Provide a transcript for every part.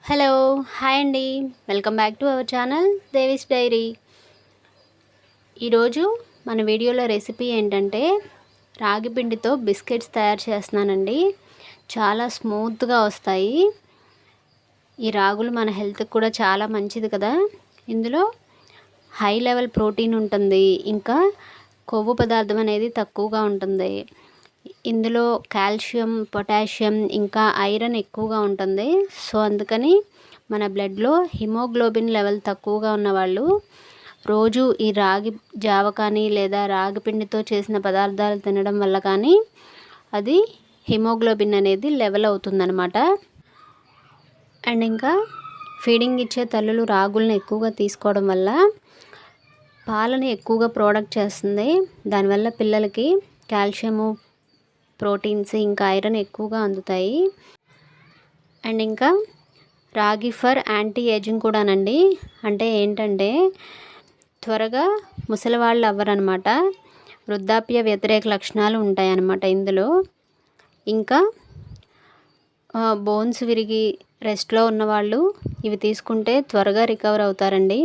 Hello hi అండి. Welcome back to our channel Devi's diary. ఈరోజు మన వీడియోలో రెసిపీ ఏంటంటే రాగి పిండితో బిస్కెట్స్ తయారు చేస్తున్నానండి. చాలా స్మూత్గా వస్తాయి. ఈ రాగులు మన హెల్త్కి కూడా చాలా మంచిది కదా. ఇందులో హై లెవెల్ ప్రోటీన్ ఉంటుంది, ఇంకా కొవ్వు పదార్థం అనేది తక్కువగా ఉంటుంది. ఇందులో కాల్షియం, పొటాషియం, ఇంకా ఐరన్ ఎక్కువగా ఉంటుంది. సో అందుకని మన బ్లడ్లో హిమోగ్లోబిన్ లెవెల్ తక్కువగా ఉన్నవాళ్ళు రోజు ఈ రాగి జావ కానీ లేదా రాగి పిండితో చేసిన పదార్థాలు తినడం వల్ల కానీ అది హిమోగ్లోబిన్ అనేది లెవెల్ అవుతుందన్నమాట. అండ్ ఇంకా ఫీడింగ్ ఇచ్చే తల్లులు రాగులను ఎక్కువగా తీసుకోవడం వల్ల పాలని ఎక్కువగా ప్రొడక్ట్ చేస్తుంది. దానివల్ల పిల్లలకి కాల్షియము, ప్రోటీన్స్, ఇంకా ఐరన్ ఎక్కువగా అందుతాయి. అండ్ ఇంకా రాగి ఫర్ యాంటీ ఏజింగ్ కూడానండి. అంటే ఏంటంటే త్వరగా ముసలివాళ్ళు అవ్వరనమాట. వృద్ధాప్య వ్యతిరేక లక్షణాలు ఉంటాయన్నమాట ఇందులో. ఇంకా బోన్స్ విరిగి రెస్ట్లో ఉన్నవాళ్ళు ఇవి తీసుకుంటే త్వరగా రికవర్ అవుతారండి.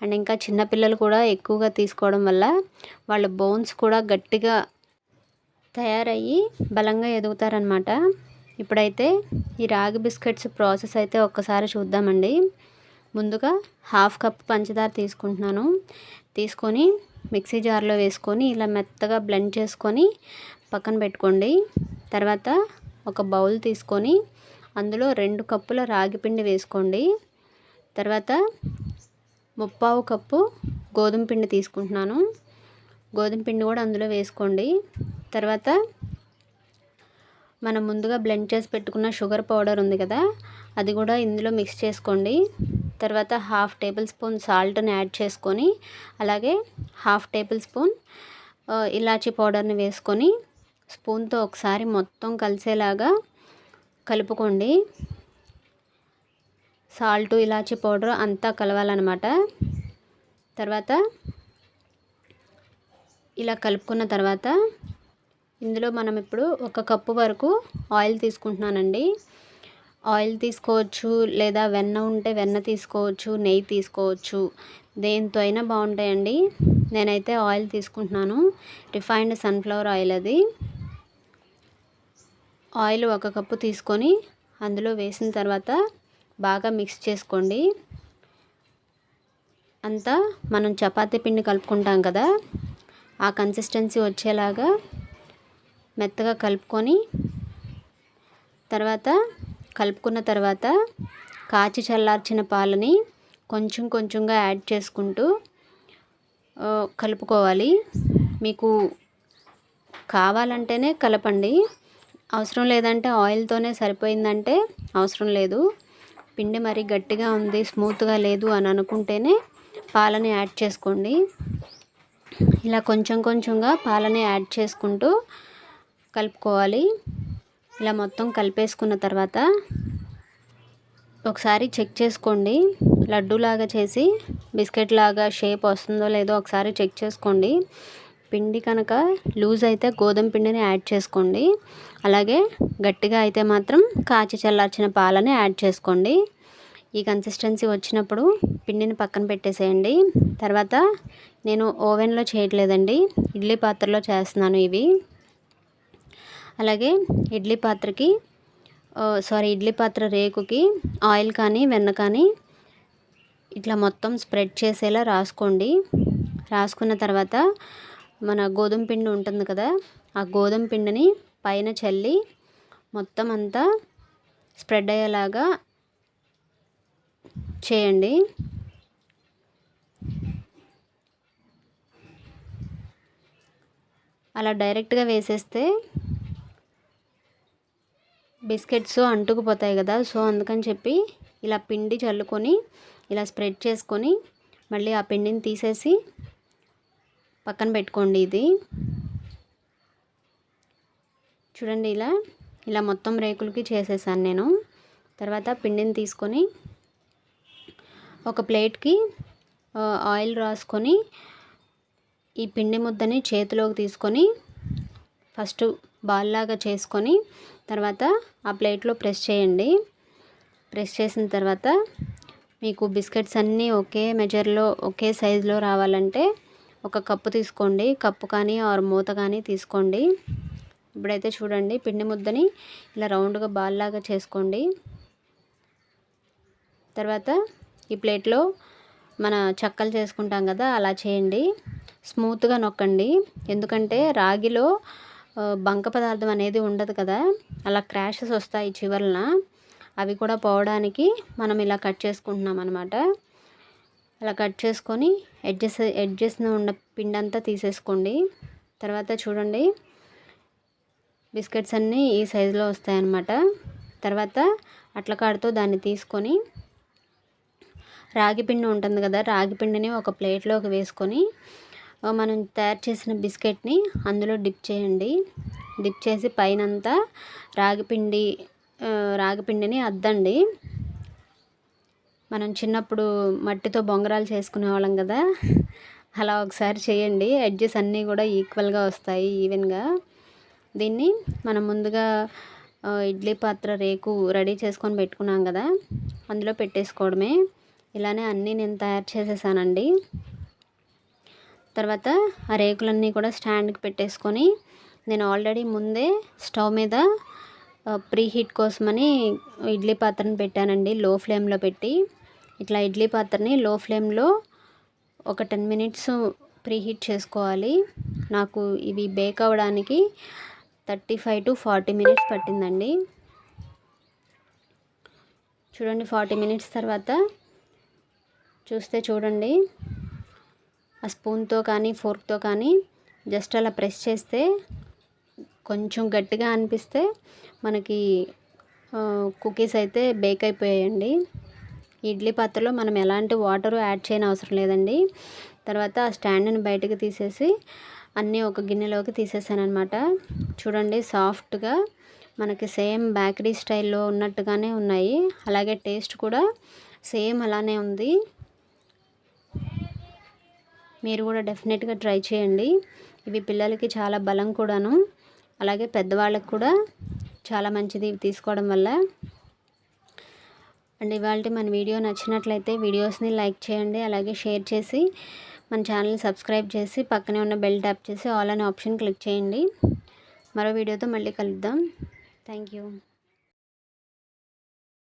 అండ్ ఇంకా చిన్నపిల్లలు కూడా ఎక్కువగా తీసుకోవడం వల్ల వాళ్ళ బోన్స్ కూడా గట్టిగా తయారయ్యి బలంగా ఎదుగుతారనమాట. ఇప్పుడైతే ఈ రాగి బిస్కెట్స్ ప్రాసెస్ అయితే ఒక్కసారి చూద్దామండి. ముందుగా 1/2 కప్ పంచదార తీసుకుంటున్నాను. తీసుకొని మిక్సీ జార్లో వేసుకొని ఇలా మెత్తగా బ్లెండ్ చేసుకొని పక్కన పెట్టుకోండి. తర్వాత ఒక బౌల్ తీసుకొని అందులో 2 కప్పుల రాగి పిండి వేసుకోండి. తర్వాత 3/4 కప్పు గోధుమ పిండి తీసుకుంటున్నాను. గోధుమ పిండి కూడా అందులో వేసుకోండి. తర్వాత మనం ముందుగా బ్లెండ్ చేసి పెట్టుకున్న షుగర్ పౌడర్ ఉంది కదా, అది కూడా ఇందులో మిక్స్ చేసుకోండి. తర్వాత 1/2 టేబుల్ స్పూన్ సాల్ట్ని యాడ్ చేసుకొని అలాగే 1/2 టేబుల్ స్పూన్ ఇలాచీ పౌడర్ని వేసుకొని స్పూన్తో ఒకసారి మొత్తం కలిసేలాగా కలుపుకోండి. సాల్ట్, ఇలాచీ పౌడర్ అంతా కలవాలన్నమాట. తర్వాత ఇలా కలుపుకున్న తర్వాత ఇందులో మనం ఇప్పుడు 1 కప్పు వరకు ఆయిల్ తీసుకుంటున్నానండి. ఆయిల్ తీసుకోవచ్చు, లేదా వెన్న ఉంటే వెన్న తీసుకోవచ్చు, నెయ్యి తీసుకోవచ్చు, దేంతో అయినా బాగుంటాయండి. నేనైతే ఆయిల్ తీసుకుంటున్నాను, రిఫైన్డ్ సన్ఫ్లవర్ ఆయిల్. అది ఆయిల్ 1 కప్పు తీసుకొని అందులో వేసిన తర్వాత బాగా మిక్స్ చేసుకోండి. అంతా మనం చపాతీ పిండి కలుపుకుంటాం కదా, ఆ కన్సిస్టెన్సీ వచ్చేలాగా మెత్తగా కలుపుకొని కలుపుకున్న తర్వాత కాచి చల్లార్చిన పాలని కొంచెం కొంచెంగా యాడ్ చేసుకుంటూ కలుపుకోవాలి. మీకు కావాలంటేనే కలపండి, అవసరం లేదంటే ఆయిల్తోనే సరిపోయిందంటే అవసరం లేదు. పిండి మరి గట్టిగా ఉంది, స్మూత్గా లేదు అని అనుకుంటేనే పాలని యాడ్ చేసుకోండి. ఇలా కొంచెం కొంచెంగా పాలని యాడ్ చేసుకుంటూ కలుపుకోవాలి. ఇలా మొత్తం కలిపేసుకున్న తర్వాత ఒకసారి చెక్ చేసుకోండి. లడ్డూలాగా చేసి బిస్కెట్ లాగా షేప్ వస్తుందో లేదో ఒకసారి చెక్ చేసుకోండి. పిండి కనుక లూజ్ అయితే గోధుమ పిండిని యాడ్ చేసుకోండి. అలాగే గట్టిగా అయితే మాత్రం కాచి చల్లార్చిన పాలని యాడ్ చేసుకోండి. ఈ కన్సిస్టెన్సీ వచ్చినప్పుడు పిండిని పక్కన పెట్టేసేయండి. తర్వాత నేను ఓవెన్లో చేయట్లేదండి, ఇడ్లీ పాత్రలో చేస్తున్నాను ఇవి. అలాగే ఇడ్లీ పాత్ర రేకుకి ఆయిల్ కానీ వెన్న కానీ ఇట్లా మొత్తం స్ప్రెడ్ చేసేలా రాసుకోండి. రాసుకున్న తర్వాత మన గోధుమ పిండి ఉంటుంది కదా, ఆ గోధుమ పిండిని పైన చల్లి మొత్తం అంతా స్ప్రెడ్ అయ్యేలాగా చేయండి. అలా డైరెక్ట్గా వేసేస్తే బిస్కెట్స్ అంటుకుపోతాయి కదా. సో అందుకని చెప్పి ఇలా పిండి చల్లుకొని ఇలా స్ప్రెడ్ చేసుకొని మళ్ళీ ఆ పిండిని తీసేసి పక్కన పెట్టుకోండి. ఇది చూడండి, ఇలా మొత్తం రేకులకి చేసేసాను నేను. తర్వాత పిండిని తీసుకొని ఒక ప్లేట్కి ఆయిల్ రాసుకొని ఈ పిండి ముద్దని చేతిలోకి తీసుకొని ఫస్ట్ బాల్ లాగా చేసుకొని తర్వాత ఆ ప్లేట్లో ప్రెస్ చేయండి. ప్రెస్ చేసిన తర్వాత మీకు బిస్కెట్స్ అన్నీ ఒకే మెజర్లో ఒకే సైజులో రావాలంటే ఒక కప్పు తీసుకోండి, కప్పు కానీ ఆర్ మూత కానీ తీసుకోండి. ఇప్పుడైతే చూడండి, పిండి ముద్దని ఇలా రౌండ్గా బాల్ లాగా చేసుకోండి. తర్వాత ఈ ప్లేట్లో మన చక్కలు చేసుకుంటాం కదా, అలా చేయండి. స్మూత్గా నొక్కండి, ఎందుకంటే రాగిలో బంక పదార్థం అనేది ఉండదు కదా, అలా క్రాషెస్ వస్తాయి చివరన. అవి కూడా పోవడానికి మనం ఇలా కట్ చేసుకుంటున్నాం అనమాట. అలా కట్ చేసుకొని ఎడ్జెస్న ఉన్న పిండి అంతా తీసేసుకోండి. తర్వాత చూడండి, బిస్కెట్స్ అన్నీ ఈ సైజులో వస్తాయన్నమాట. తర్వాత అట్లకాడతో దాన్ని తీసుకొని రాగి పిండి ఉంటుంది కదా, రాగి పిండిని ఒక ప్లేట్లోకి వేసుకొని మనం తయారు చేసిన బిస్కెట్ని అందులో డిప్ చేయండి. డిప్ చేసి పైనంతా రాగిపిండిని అద్దండి. మనం చిన్నప్పుడు మట్టితో బొంగరాలు చేసుకునే వాళ్ళం కదా, అలా ఒకసారి చేయండి. ఎడ్జెస్ అన్నీ కూడా ఈక్వల్గా వస్తాయి, ఈవెన్గా. దీన్ని మనం ముందుగా ఇడ్లీ పాత్ర రేకు రెడీ చేసుకొని పెట్టుకున్నాం కదా, అందులో పెట్టేసుకోవడమే. ఇలానే అన్నీ నేను తయారు చేసేసానండి. తర్వాత ఆ రేకులన్నీ కూడా స్టాండ్కి పెట్టేసుకొని నేను ఆల్రెడీ ముందే స్టవ్ మీద ప్రీ హీట్ కోసమని ఇడ్లీ పాత్రని పెట్టానండి, లో ఫ్లేమ్లో పెట్టి. ఇట్లా ఇడ్లీ పాత్రని లో ఫ్లేమ్లో ఒక 10 మినిట్స్ ప్రీ హీట్ చేసుకోవాలి. నాకు ఇవి బేక్ అవ్వడానికి 35 to 40 మినిట్స్ పట్టిందండి. చూడండి, 40 మినిట్స్ తర్వాత చూస్తే చూడండి, ఆ స్పూన్తో కానీ ఫోర్క్తో కానీ జస్ట్ అలా ప్రెస్ చేస్తే కొంచెం గట్టిగా అనిపిస్తే మనకి కుకీస్ అయితే బేక్ అయిపోయాయండి. ఇడ్లీ పాత్రలో మనం ఎలాంటి వాటర్ యాడ్ చేయని అవసరం లేదండి. తర్వాత ఆ స్టాండ్ని బయటకు తీసేసి అన్నీ ఒక గిన్నెలోకి తీసేసాను అనమాట. చూడండి, సాఫ్ట్గా మనకి సేమ్ బేకరీ స్టైల్లో ఉన్నట్టుగానే ఉన్నాయి. అలాగే టేస్ట్ కూడా సేమ్ అలానే ఉంది. మీరు కూడా డెఫినెట్గా ట్రై చేయండి. ఇవి పిల్లలకి చాలా బలం కూడాను, అలాగే పెద్దవాళ్ళకి కూడా చాలా మంచిది ఇవి తీసుకోవడం వల్ల. అండ్ ఇవాళ మన వీడియో నచ్చినట్లయితే వీడియోస్ని లైక్ చేయండి, అలాగే షేర్ చేసి మన ఛానల్ని సబ్స్క్రైబ్ చేసి పక్కనే ఉన్న బెల్ ట్యాప్ చేసి ఆల్ అనే ఆప్షన్ క్లిక్ చేయండి. మరో వీడియోతో మళ్ళీ కలుద్దాం. Thank you.